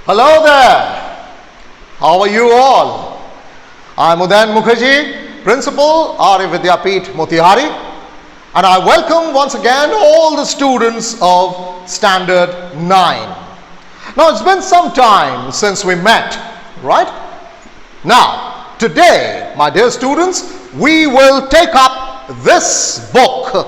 Hello there. How are you all? I'm Udayan Mukherjee, Principal, Arya Vidyapith Motihari, and I welcome once again all the students of Standard 9. Now, it's been some time since we met, right? Now, today, my dear students, we will take up this book,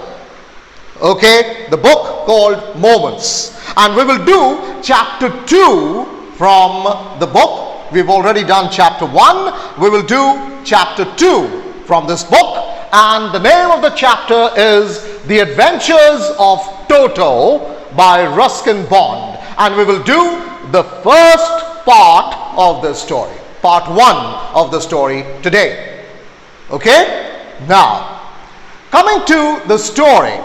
okay, the book called Moments, and we will do chapter 2 from the book. We've already done chapter 1. We will do chapter 2 from this book, and the name of the chapter is The Adventures of Toto by Ruskin Bond, and we will do the first part of the story, part 1 of the story today. Okay? Now, coming to the story,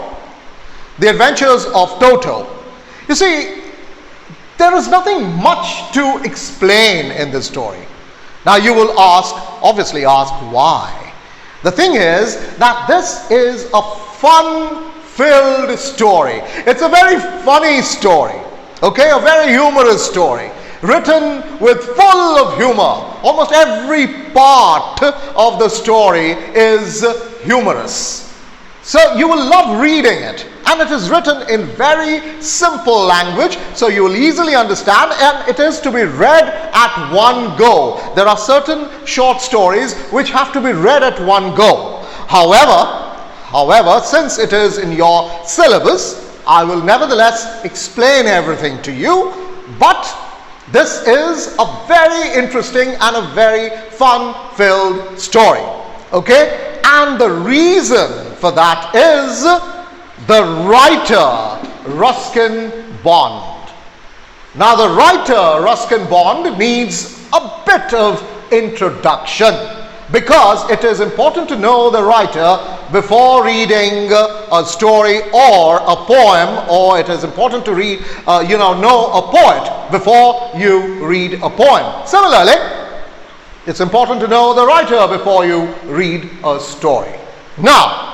The Adventures of Toto. You see, there is nothing much to explain in this story. Now you will obviously ask why. The thing is that this is a fun-filled story. It's a very funny story, okay, a very humorous story, written with full of humor. Almost every part of the story is humorous. So you will love reading it, and it is written in very simple language, so you will easily understand, and it is to be read at one go. There are certain short stories which have to be read at one go. However, since it is in your syllabus, I will nevertheless explain everything to you, but this is a very interesting and a very fun-filled story, okay? And the reason for that is the writer Ruskin Bond. Now the writer Ruskin Bond needs a bit of introduction, because it is important to know the writer before reading a story or a poem, or it is important to read, know a poet before you read a poem. Similarly, it's important to know the writer before you read a story. Now,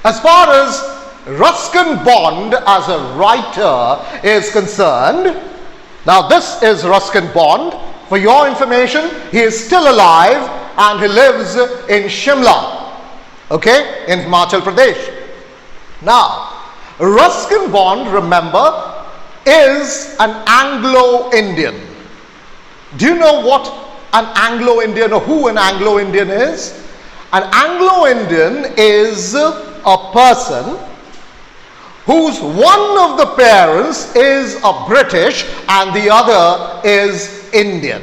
as far as Ruskin Bond as a writer is concerned, now this is Ruskin Bond. For your information, he is still alive and he lives in Shimla, okay, in Himachal Pradesh. Now, Ruskin Bond, remember, is an Anglo-Indian. Do you know what an Anglo-Indian, or who an Anglo-Indian is? An Anglo-Indian is a person whose one of the parents is a British and the other is Indian,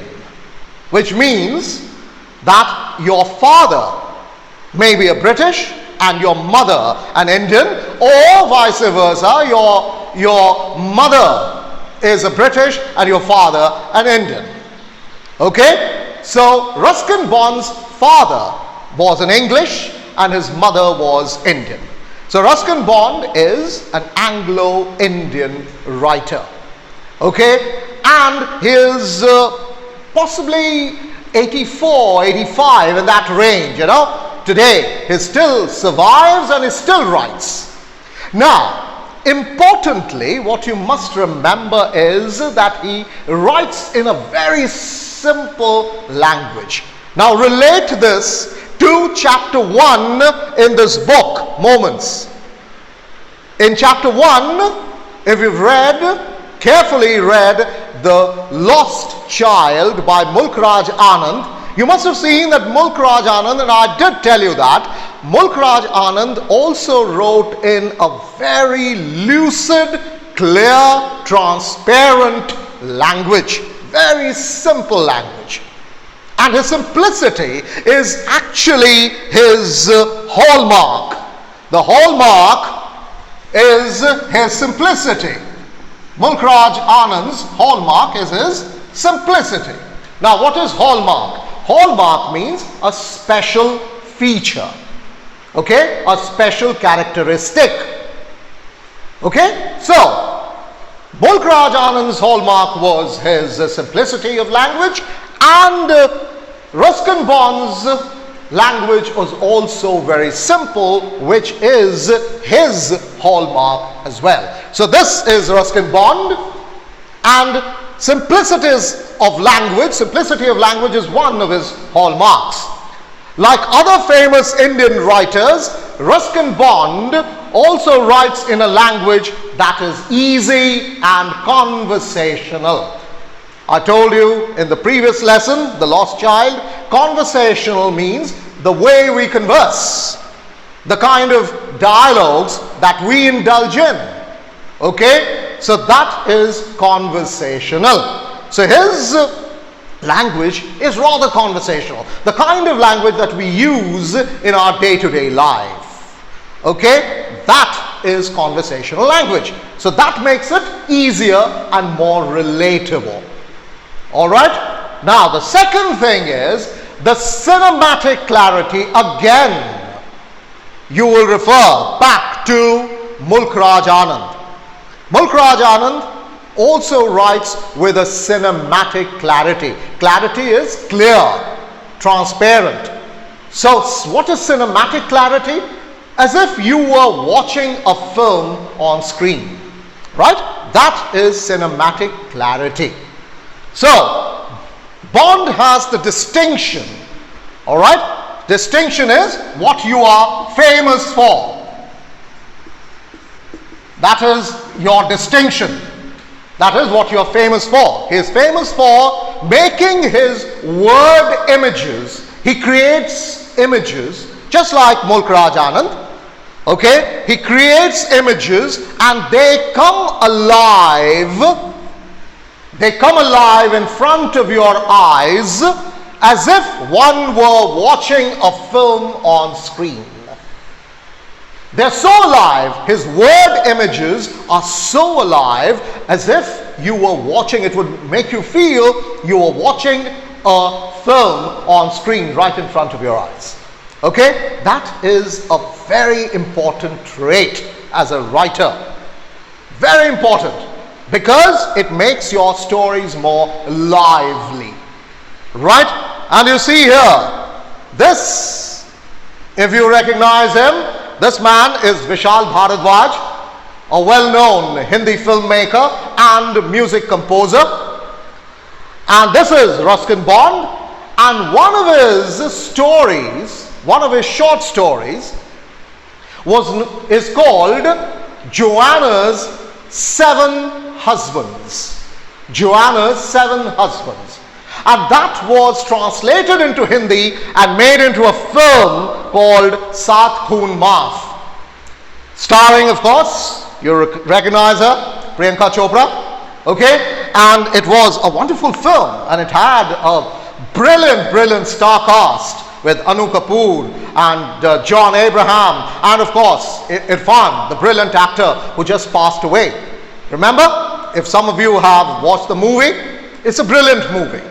which means that your father may be a British and your mother an Indian, or vice versa, your mother is a British and your father an Indian. Okay? So Ruskin Bond's father was an English and his mother was Indian. So Ruskin Bond is an Anglo-Indian writer. Okay? And he is possibly 84, 85, in that range, you know. Today, he still survives and he still writes. Now, importantly, what you must remember is that he writes in a very simple language. Now, relate this to chapter 1 in this book, Moments. In chapter 1, if you've carefully read The Lost Child by Mulk Raj Anand, you must have seen that Mulk Raj Anand, and I did tell you that, Mulk Raj Anand also wrote in a very lucid, clear, transparent language, very simple language. And his simplicity is actually his hallmark. The hallmark is his simplicity. Mulk Raj Anand's hallmark is his simplicity. Now, what is hallmark? Hallmark means a special feature, okay, a special characteristic. Okay, so Mulk Raj Anand's hallmark was his simplicity of language, and Ruskin Bond's language was also very simple, which is his hallmark as well. So this is Ruskin Bond, and simplicity of language is one of his hallmarks. Like other famous Indian writers, Ruskin Bond also writes in a language that is easy and conversational. I told you in the previous lesson, The Lost Child, conversational means the way we converse, the kind of dialogues that we indulge in. Okay? So that is conversational. So his language is rather conversational, the kind of language that we use in our day-to-day life. Okay? That is conversational language. So that makes it easier and more relatable. All right? Now, the second thing is the cinematic clarity. Again, you will refer back to Mulk Raj Anand. Mulk Raj Anand also writes with a cinematic clarity. Clarity is clear, transparent. So, what is cinematic clarity? As if you were watching a film on screen. Right? That is cinematic clarity. So, Bond has the distinction, all right? Distinction is what you are famous for. That is your distinction. That is what you are famous for. He is famous for making his word images. He creates images just like Mulk Raj Anand. Okay? He creates images and they come alive. They come alive in front of your eyes as if one were watching a film on screen. They're so alive, his word images are so alive as if you were watching, it would make you feel you were watching a film on screen right in front of your eyes. Okay? That is a very important trait as a writer. Very important. Because it makes your stories more lively. Right? And you see here, this, if you recognize him, this man is Vishal Bharadwaj, a well-known Hindi filmmaker and music composer. And this is Ruskin Bond. And one of his stories, one of his short stories, is called Joanna's 7 Husbands. Joanna's 7 Husbands. And that was translated into Hindi and made into a film called Saat Khoon Maaf. Starring, of course, you recognize her, Priyanka Chopra. Okay? And it was a wonderful film. And it had a brilliant star cast with Anu Kapoor and John Abraham. And of course, Irfan, the brilliant actor who just passed away. Remember? If some of you have watched the movie, it's a brilliant movie.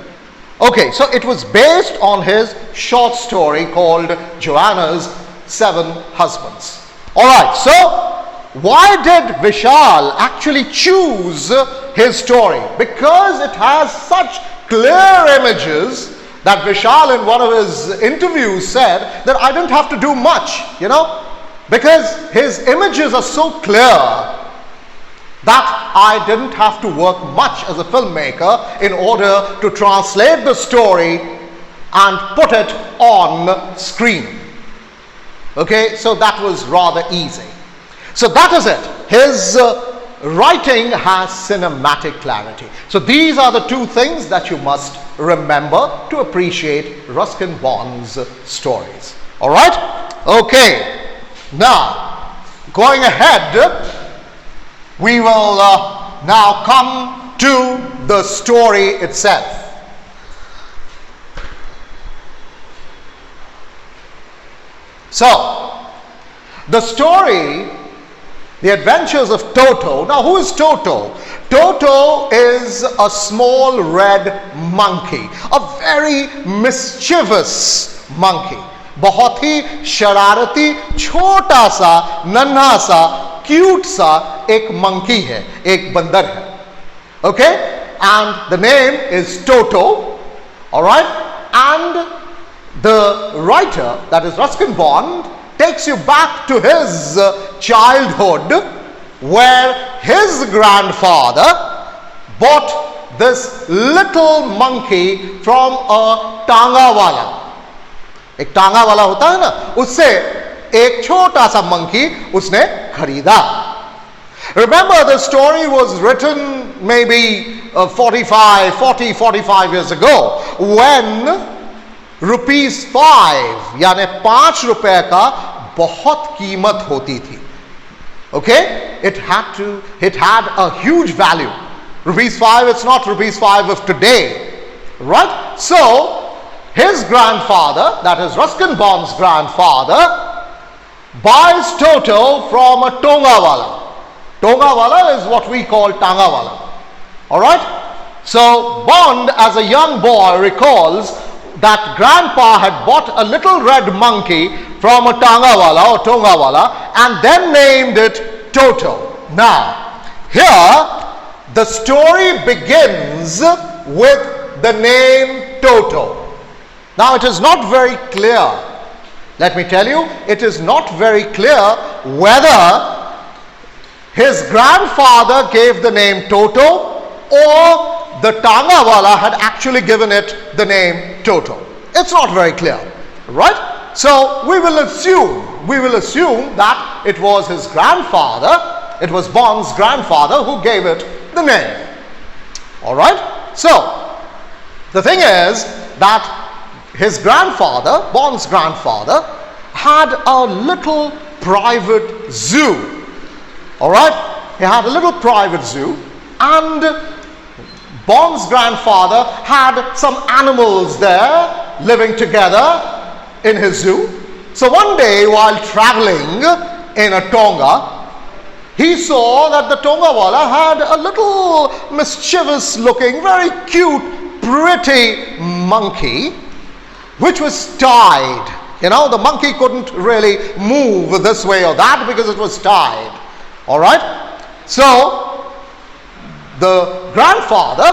Okay, so it was based on his short story called Joanna's 7 Husbands. Alright, so why did Vishal actually choose his story? Because it has such clear images that Vishal in one of his interviews said that I didn't have to do much, because his images are so clear that I didn't have to work much as a filmmaker in order to translate the story and put it on screen. Okay, so that was rather easy. So that is it. His writing has cinematic clarity. So these are the two things that you must remember to appreciate Ruskin Bond's stories. All right? Okay. Now, going ahead, we will now come to the story itself. So, the story, The Adventures of Toto. Now, who is Toto? Toto is a small red monkey, a very mischievous monkey. बहुत ही शरारती, छोटा सा, नन्हा सा, cute सा एक monkey है, एक बंदर है. Okay? And the name is Toto. Alright? And the writer, that is Ruskin Bond, takes you back to his childhood, where his grandfather bought this little monkey from a टांगा वाला. एक टांगा वाला होता है ना, उससे एक छोटा सा monkey उसने खरीदा. Remember, the story was written maybe 45 years ago, when ₹5 यानी 5 रुपए का बहुत कीमत होती थी. Okay, it had a huge value. ₹5, it's not ₹5 of today, right? So his grandfather, that is Ruskin Bond's grandfather, buys Toto from a Tongawala. Tongawala is what we call Tangawala. All right? So Bond, as a young boy, recalls that grandpa had bought a little red monkey from a Tangawala or Tongawala and then named it Toto. Now, here the story begins with the name Toto. Now, it is not very clear. Let me tell you, it is not very clear whether his grandfather gave the name Toto or the Tangawala had actually given it the name Toto. It's not very clear, right? So we will assume that it was his grandfather, it was Bond's grandfather who gave it the name. All right? So the thing is that his grandfather, Bond's grandfather, had a little private zoo. All right? He had a little private zoo, and Bond's grandfather had some animals there living together in his zoo. So one day, while traveling in a Tonga, he saw that the Tongawala had a little mischievous looking, very cute, pretty monkey which was tied. You know, the monkey couldn't really move this way or that because it was tied. All right? So the grandfather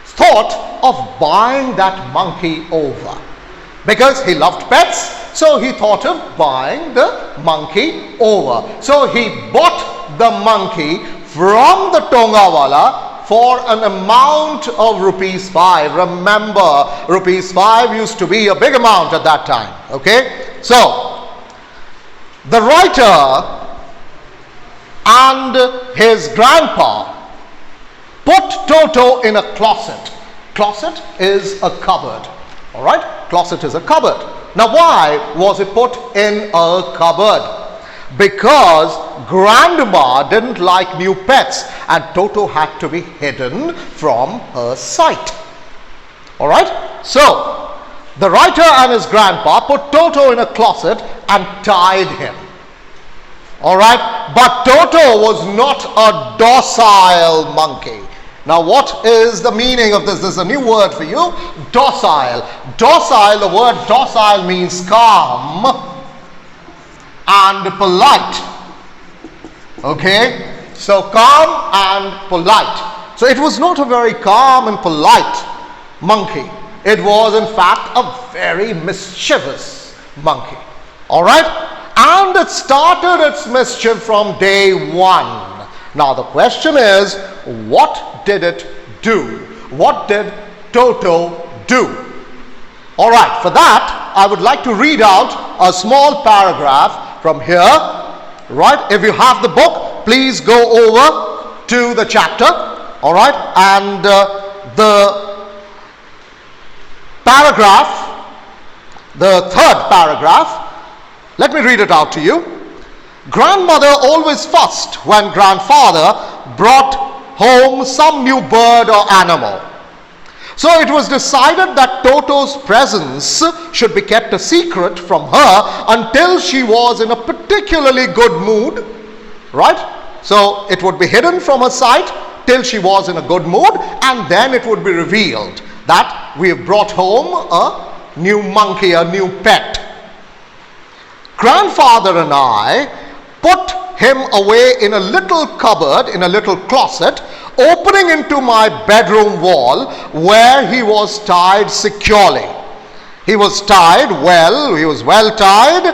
thought of buying that monkey over because he loved pets. So he thought of buying the monkey over. So he bought the monkey from the Tongawala for an amount of ₹5. Remember, ₹5 used to be a big amount at that time. Okay? So the writer and his grandpa put Toto in a closet. Closet is a cupboard. All right? Closet is a cupboard. Now, why was it put in a cupboard? Because grandma didn't like new pets and Toto had to be hidden from her sight. All right? So the writer and his grandpa put Toto in a closet and tied him. All right? But Toto was not a docile monkey. Now, what is the meaning of this? This is a new word for you. Docile. Docile, the word docile means calm and polite. Okay? So, calm and polite. So, it was not a very calm and polite monkey. It was, in fact, a very mischievous monkey. All right? And it started its mischief from day one. Now, the question is, what did it do? What did Toto do? All right, for that, I would like to read out a small paragraph from here. Right? If you have the book, please go over to the chapter. All right? And the paragraph, the third paragraph, let me read it out to you. Grandmother always fussed when grandfather brought home some new bird or animal. So it was decided that Toto's presence should be kept a secret from her until she was in a particularly good mood. Right? So it would be hidden from her sight till she was in a good mood, and then it would be revealed that we have brought home a new monkey, a new pet. Grandfather and I put him away in a little cupboard, in a little closet, opening into my bedroom wall where he was tied securely. He was tied well, he was well tied,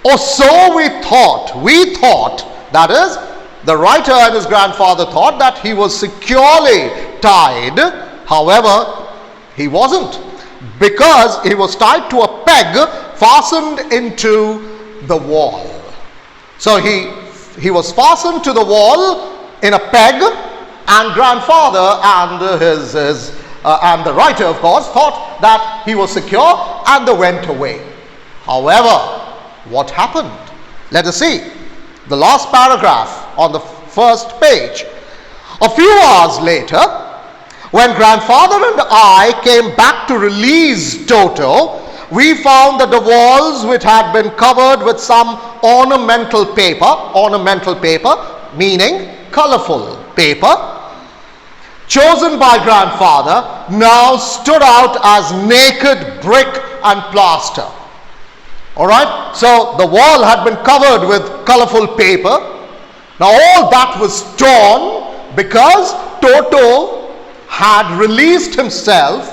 or so we thought. We thought, that is, the writer and his grandfather thought that he was securely tied. However, he wasn't, because he was tied to a peg fastened into the wall. So he was fastened to the wall in a peg, and grandfather and his and the writer, of course, thought that he was secure, and they went away. However, what happened? Let us see the last paragraph on the first page. A few hours later, when grandfather and I came back to release Toto, we found that the walls, which had been covered with some ornamental paper meaning colorful paper, chosen by grandfather, now stood out as naked brick and plaster. All right, so the wall had been covered with colorful paper. Now all that was torn because Toto had released himself,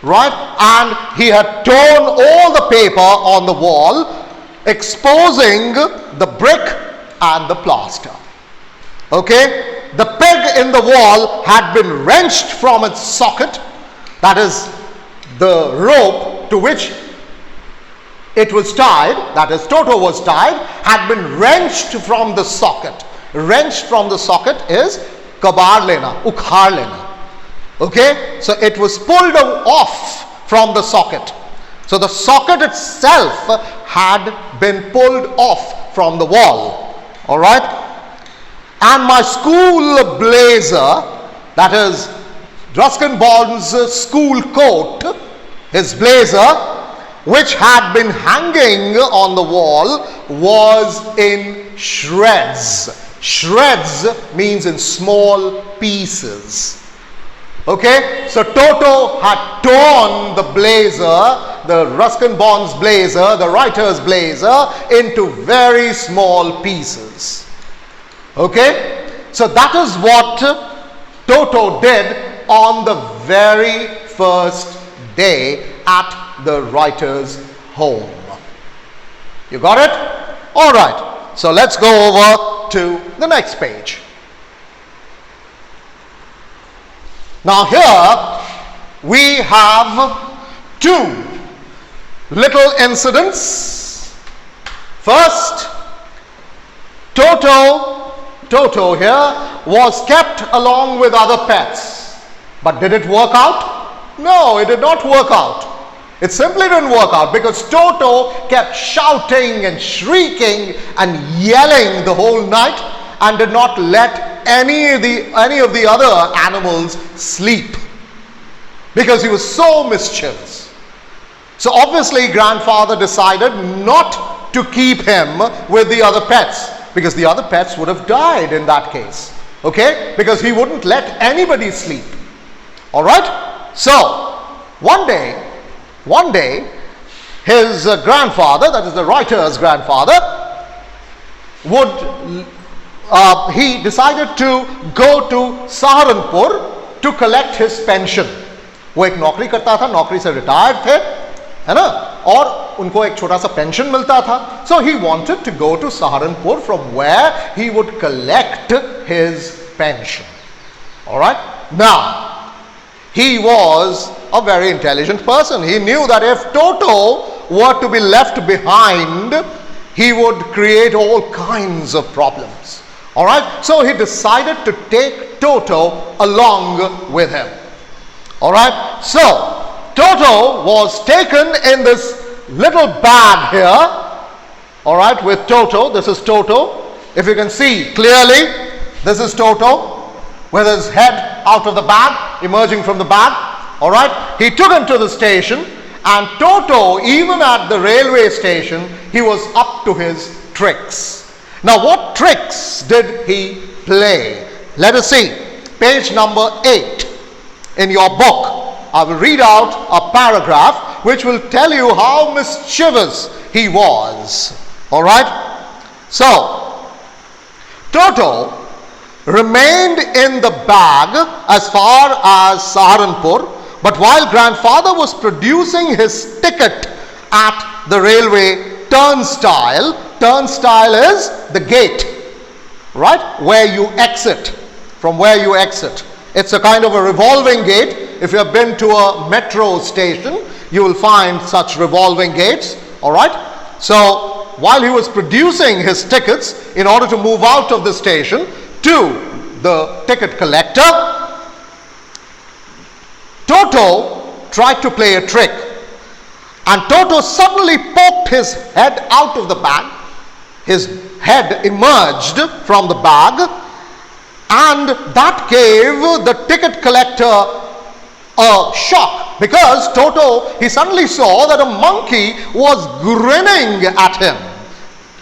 right, and he had torn all the paper on the wall, exposing the brick and the plaster. Okay, the peg in the wall had been wrenched from its socket, that is, the rope to which it was tied, that is, Toto was tied, had been wrenched from the socket. Wrenched from the socket is kabar lena, ukhar lena. Okay, so it was pulled off from the socket. So the socket itself had been pulled off from the wall. All right. And my school blazer, that is Ruskin Bond's school coat, his blazer, which had been hanging on the wall, was in shreds. Shreds means in small pieces. Okay, so Toto had torn the blazer, the Ruskin Bond's blazer, the writer's blazer, into very small pieces. Okay, so that is what Toto did on the very first day at the writer's home. You got it? All right, so let's go over to the next page. Now here we have two little incidents. First, Toto here was kept along with other pets. But did it work out? No, it did not work out. It simply didn't work out because Toto kept shouting and shrieking and yelling the whole night and did not let any of the other animals sleep because he was so mischievous. So obviously grandfather decided not to keep him with the other pets, because the other pets would have died in that case. Okay, because he wouldn't let anybody sleep. All right, so one day his grandfather, that is the writer's grandfather, he decided to go to Saharanpur to collect his pension. वो एक नौकरी करता था, नौकरी से retired थे, है ना, और उनको एक छोटा सा पेंशन मिलता था. So he wanted to go to Saharanpur, from where he would collect his pension. All right, now he was a very intelligent person. He knew that if Toto were to be left behind, he would create all kinds of problems. All right, so he decided to take Toto along with him. All right, so Toto was taken in this little bag here. All right, with Toto. This is Toto. If you can see clearly, this is Toto with his head out of the bag, emerging from the bag. All right, he took him to the station, and Toto, even at the railway station, he was up to his tricks. Now, what tricks did he play? Let us see. Page number 8 in your book. I will read out a paragraph which will tell you how mischievous he was. All right. So, Toto remained in the bag as far as Saharanpur, But while grandfather was producing his ticket at the railway turnstile is the gate, right, where you exit, from where you exit. It's a kind of a revolving gate. If you have been to a metro station, you will find such revolving gates, all right. So while he was producing his tickets in order to move out of the station to the ticket collector, Toto tried to play a trick, and Toto suddenly poked his head out of the bag. His head emerged from the bag, and that gave the ticket collector a shock, because Toto, he suddenly saw that a monkey was grinning at him.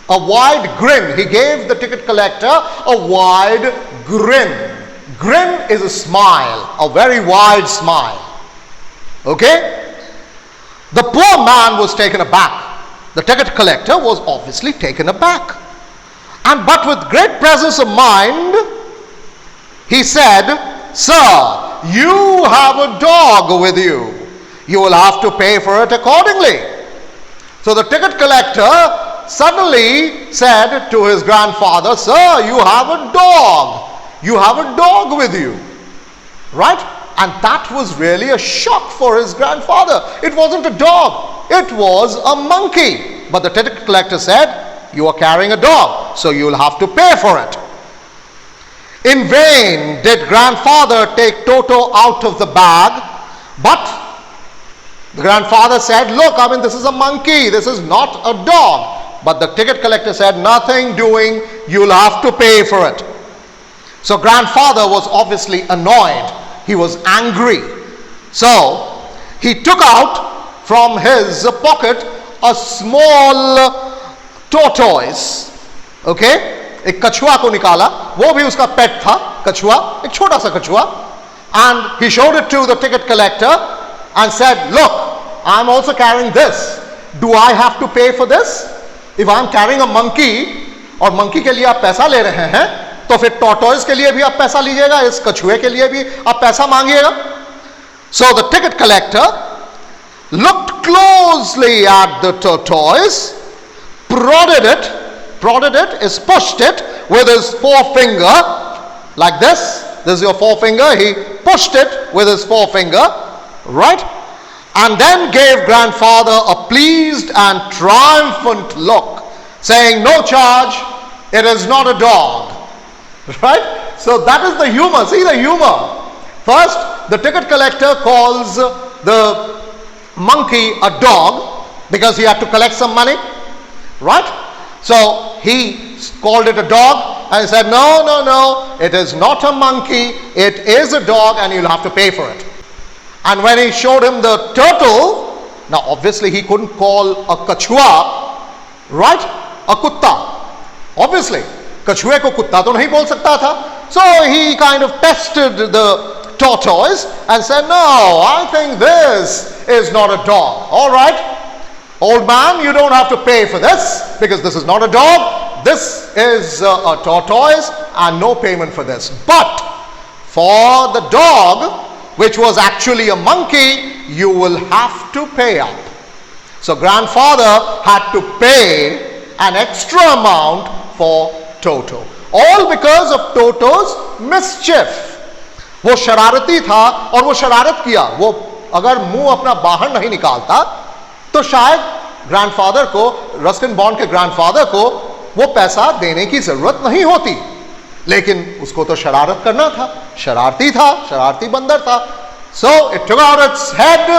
A wide grin. He gave the ticket collector a wide grin. Grin is a smile, a very wide smile. Okay? The poor man was taken aback. The ticket collector was obviously taken aback. But with great presence of mind, he said, "Sir, you have a dog with you. You will have to pay for it accordingly." So the ticket collector suddenly said to his grandfather, "Sir, you have a dog. You have a dog with you." Right? And that was really a shock for his grandfather. It wasn't a dog. It was a monkey. But the ticket collector said, "You are carrying a dog, so you will have to pay for it." In vain did grandfather take Toto out of the bag, but the grandfather said, "Look, this is a monkey, this is not a dog." But the ticket collector said, "Nothing doing, you'll have to pay for it." So grandfather was obviously annoyed. He was angry. So he took out from his pocket a small tortoise. Okay? एक कछुआ को निकाला, वो भी उसका पेट था, कछुआ, एक छोटा सा कछुआ, and he showed it to the ticket collector and said, "Look, I'm also carrying this. Do I have to pay for this? If I'm carrying a monkey, और monkey के लिए आप पैसा ले रहे हैं, तो फिर tortoise के लिए भी आप पैसा लीजिएगा, इस कछुए के लिए भी आप पैसा मांगिएगा." So the ticket collector looked closely at the tortoise, prodded it is pushed it with his forefinger like this. This is your forefinger. He pushed it with his forefinger, right? And then gave grandfather a pleased and triumphant look, saying, "No charge, it is not a dog." Right? So that is the humor. See the humor. First, the ticket collector calls the monkey a dog because he had to collect some money, right? So he called it a dog and he said, no, it is not a monkey, it is a dog and you'll have to pay for it. And when he showed him the turtle, now obviously he couldn't call a kachua, right, a kutta. Obviously, kachue ko kutta to nahi bol sakta tha. So he kind of tested the tortoise and said, "No, I think this is not a dog. All right, old man, you don't have to pay for this because this is not a dog. This is a tortoise and no payment for this. But for the dog, which was actually a monkey, you will have to pay up." So grandfather had to pay an extra amount for Toto. All because of Toto's mischief. वो शरारती था और वो शरारत किया. वो अगर मुंह अपना बाहर नहीं निकालता तो शायद ग्रैंडफादर को, रस्किन बॉन्ड के ग्रैंडफादर को वो पैसा देने की जरूरत नहीं होती, लेकिन उसको तो शरारत करना था. शरारती था, शरारती बंदर था. So it took out its head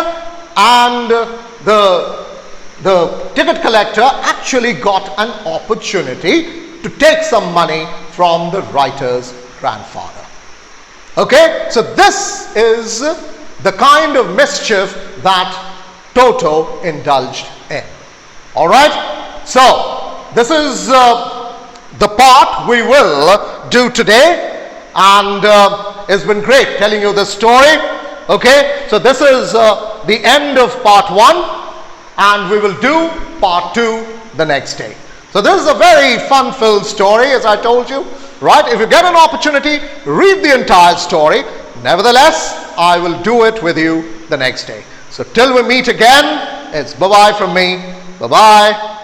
and the ticket collector actually got an opportunity to take some money from the writer's grandfather. Okay, so this is the kind of mischief that Toto indulged in. All right, so this is the part we will do today, and it's been great telling you this story. Okay, so this is the end of part 1, and we will do part 2 the next day. So this is a very fun-filled story, as I told you, right? If you get an opportunity, read the entire story. Nevertheless, I will do it with you the next day. So till we meet again, it's bye-bye from me. Bye-bye.